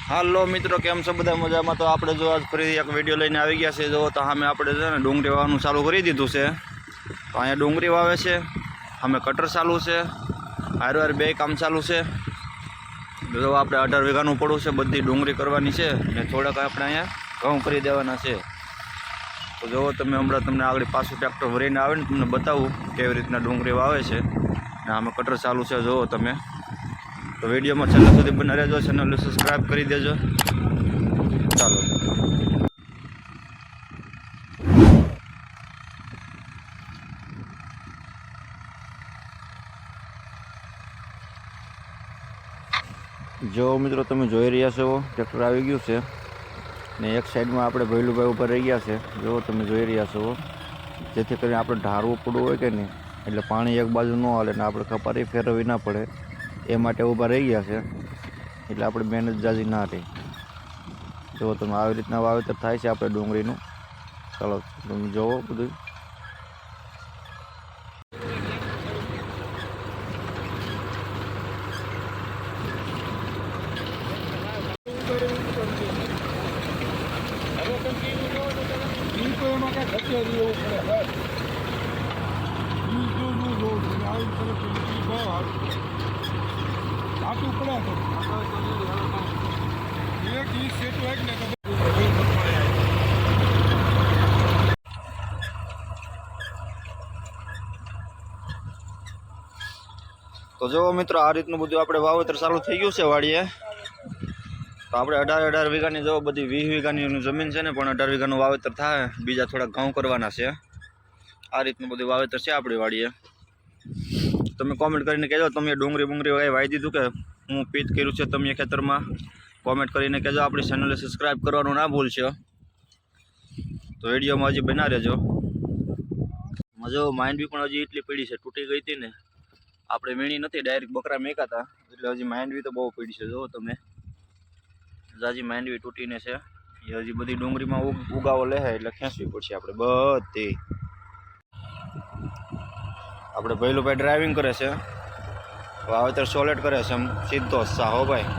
હાલો મિત્રો, કેમ છો બધા? મજામાં? તો આપણે જો આજ ફરી એક વિડીયો લઈને આવી ગયા છે. જો તો સામે આપણે છે ને ડુંગળી વાવવાનું ચાલુ કરી દીધું છે. તો અહીંયા ડુંગળી વાવે છે, અમે કટર ચાલુ છે, હારવાર બે કામ ચાલુ છે. જો આપણે 18 વીઘાનું પડું છે, બધી ડુંગળી કરવાની છે ને થોડાક આપણે અહીંયા ઘઉં કરી દેવાના છે. તો જુઓ તમે, હમણાં તમને આગળ પાછું ટ્રેક્ટર ભરીને આવે ને તમને બતાવું કેવી રીતના ડુંગળી વાવે છે ને આમાં કટર ચાલુ છે. જુઓ તમે, તો વિડીયોમાં છેલ્લે સુધી બને રહેજો, ચેનલને સબસ્ક્રાઈબ કરી દેજો. ચાલો, જો મિત્રો તમે જોઈ રહ્યા છો ટ્રેક્ટર આવી ગયું છે ને એક સાઈડમાં આપણે ભૈલુભાઈ ઉપર રહી ગયા છે. જો તમે જોઈ રહ્યા છો, જેથી કરીને આપણે ઢારવું પડવું હોય કે નહીં, એટલે પાણી એક બાજુ ન હાલે ને આપણે કપારી ફેરવવી ના પડે એ માટે ઊભા રહી ગયા છે. એટલે આપણે મહેનત જાજી ના રહી. જો તમે આવી રીતના વાવેતર થાય છે આપણે ડુંગળીનું. ચાલો તમે જોવો બધું. તો જો મિત્રો, આ રીતનું બધું આપણે વાવેતર ચાલુ થઈ ગયું છે વાડીએ. તો આપણે 18 વીઘાની જો બધી 20 વીઘાની જમીન છે ને, પણ 18 વીઘાનું વાવેતર થાય. બીજા થોડા ઘઉં કરવાના છે. આ રીતનું બધું વાવેતર છે આપણી વાડીએ. તમે કોમેન્ટ કરીને કહેજો તમે ડુંગળી કંઈ વાવી દીધું કે હું પીત કર્યું છે તમે ખેતરમાં. કોમેન્ટ કરીને કહેજો. આપણી ચેનલને સબસ્ક્રાઈબ કરવાનું ના ભૂલશો. તો વિડીયોમાં હજી બના રહેજો. જો માઇન્ડ બી પણ હજી એટલી પડી છે, તૂટી ગઈ હતી ને, આપણે વીણી નથી, ડાયરેક્ટ બકરા મેકા હતા, એટલે હજી માંડવી તો બહુ પડી છે. જો તમે, હજી માંડવી તૂટીને છે. એ હજી બધી ડુંગળીમાં ઉગાવો લે એટલે ખેંચવી પડશે આપણે બધી. આપણે ભૈલુભાઈ ડ્રાઇવિંગ કરે છે, વાવેતર સોલેટ કરે છે, એમ સીધો સાહો ભાઈ.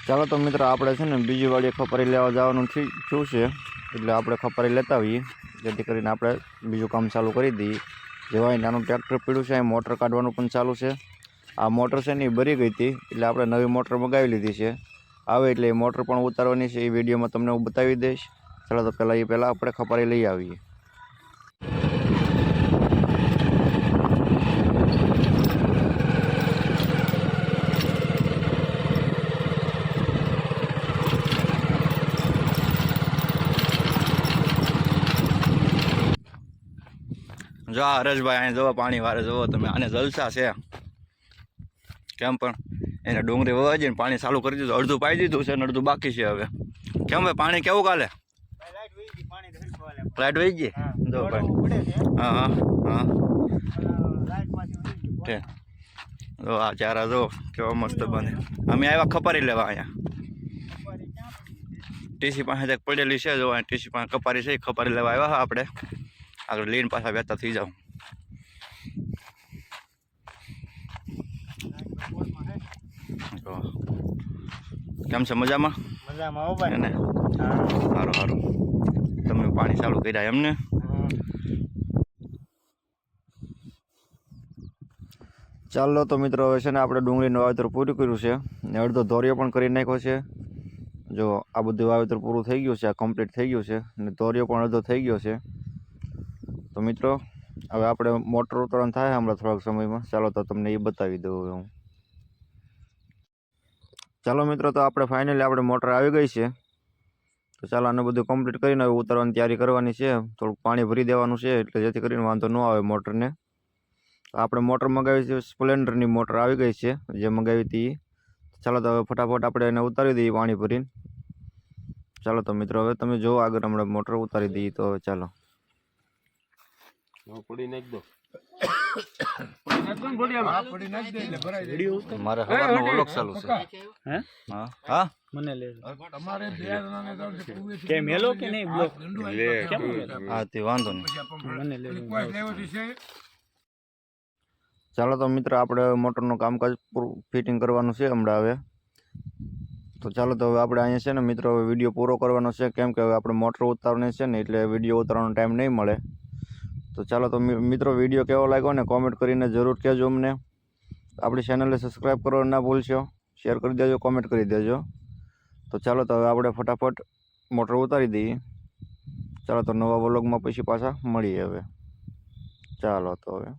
ચાલો તો મિત્રો, આપણે છે ને બીજી વાડીએ ખપારી લેવા જવાનું થયું છે, એટલે આપણે ખપારી લેતા આવીએ, જેથી કરીને આપણે બીજું કામ ચાલુ કરી દઈએ. જેવા નાનું ટ્રેક્ટર પીડ્યું છે, અહીં મોટર કાઢવાનું પણ ચાલુ છે. આ મોટર છે ને એ ભરી ગઈ હતી, એટલે આપણે નવી મોટર મગાવી લીધી છે. આવે એટલે એ મોટર પણ ઉતારવાની છે, એ વિડીયોમાં તમને હું બતાવી દઈશ. ચાલો તો પહેલાં આપણે ખપારી લઈ આવીએ. જો આ હરેશભાઈ અહીં જોવો પાણી વારે. જોવો તમે, આને જલસા છે કેમ, પણ એને ડુંગળી વવા જઈને પાણી ચાલુ કરી દીધું. અડધું પાઈ દીધું છે અને અડધું બાકી છે. હવે કેમ ભાઈ, પાણી કેવું કાલે? લાઈટ વહી ગઈ? જો પાણી, હા હા હા, જો આ ચારા જો કેવા મસ્ત બને. અમે આવ્યા ખપારી લેવા. અહીંયા ટીસી પાસે પડેલી છે. જો ટીસી પાસે કપારી છે, ખપારી લેવા આવ્યા આપણે. આગળ લઈને પાછા વહેતા થઈ જાવ. કેમ છે? મજામાં? એને સારું સારું. તમે પાણી ચાલુ કર્યા એમને? ચાલો તો મિત્રો, હવે છે ને આપણે ડુંગળીનું વાવેતર પૂરું કર્યું છે ને અડધો ધોરિયો પણ કરી નાખ્યો છે. જો આ બધું વાવેતર પૂરું થઈ ગયું છે, આ કમ્પ્લીટ થઈ ગયું છે ને ધોરિયો પણ અડધો થઈ ગયો છે. તો મિત્રો, હવે આપણે મોટર ઉતારવાનું થાય હમણાં થોડાક સમયમાં. ચાલો તો તમને એ બતાવી દઉં હું. ચાલો મિત્રો, તો આપણે ફાઇનલી આપણે મોટર આવી ગઈ છે. તો ચાલો આને બધું કમ્પ્લીટ કરીને હવે ઉતારવાની તૈયારી કરવાની છે. થોડુંક પાણી ભરી દેવાનું છે, એટલે જેથી કરીને વાંધો ન આવે મોટરને. આપણે મોટર મંગાવી છે, સ્પ્લેન્ડરની મોટર આવી ગઈ છે જે મંગાવી હતી. ચાલો તો હવે ફટાફટ આપણે એને ઉતારી દઈએ પાણી ભરીને. ચાલો તો મિત્રો હવે તમે જો આગળ હમણાં મોટર ઉતારી દઈએ તો હવે ચાલો. પડી નાખ દો. મારે હવાનો વ્લોગ ચાલુ છે. હે હા હા મને લે કે મેલો કે નહીં બ્લોક હા તે વાંધો નહીં. મને લે ચાલો તો મિત્ર આપણે મોટરનું કામકાજ પૂરું ફિટિંગ કરવાનું છે હમણાં હવે. તો ચાલો તો હવે આપણે અહીંયા છે ને મિત્રો હવે વિડીયો પૂરો કરવાનો છે, કેમ કે હવે આપણે મોટર ઉતારવાની છે ને એટલે વિડીયો ઉતારવાનો ટાઈમ નહીં મળે. તો ચાલો તો મિત્રો વિડીયો કેવો લાગ્યો ને કોમેન્ટ કરીને જરૂર કહેજો અમને. આપણી ચેનલને સબસ્ક્રાઈબ કરવાનું ના ભૂલશો, શેર કરી દેજો, કોમેન્ટ કરી દેજો. તો ચાલો તો હવે આપણે ફટાફટ મોટર ઉતારી દઈએ. ચાલો તો નવા વ્લોગમાં પછી પાછા મળીએ હવે. ચાલો તો હવે.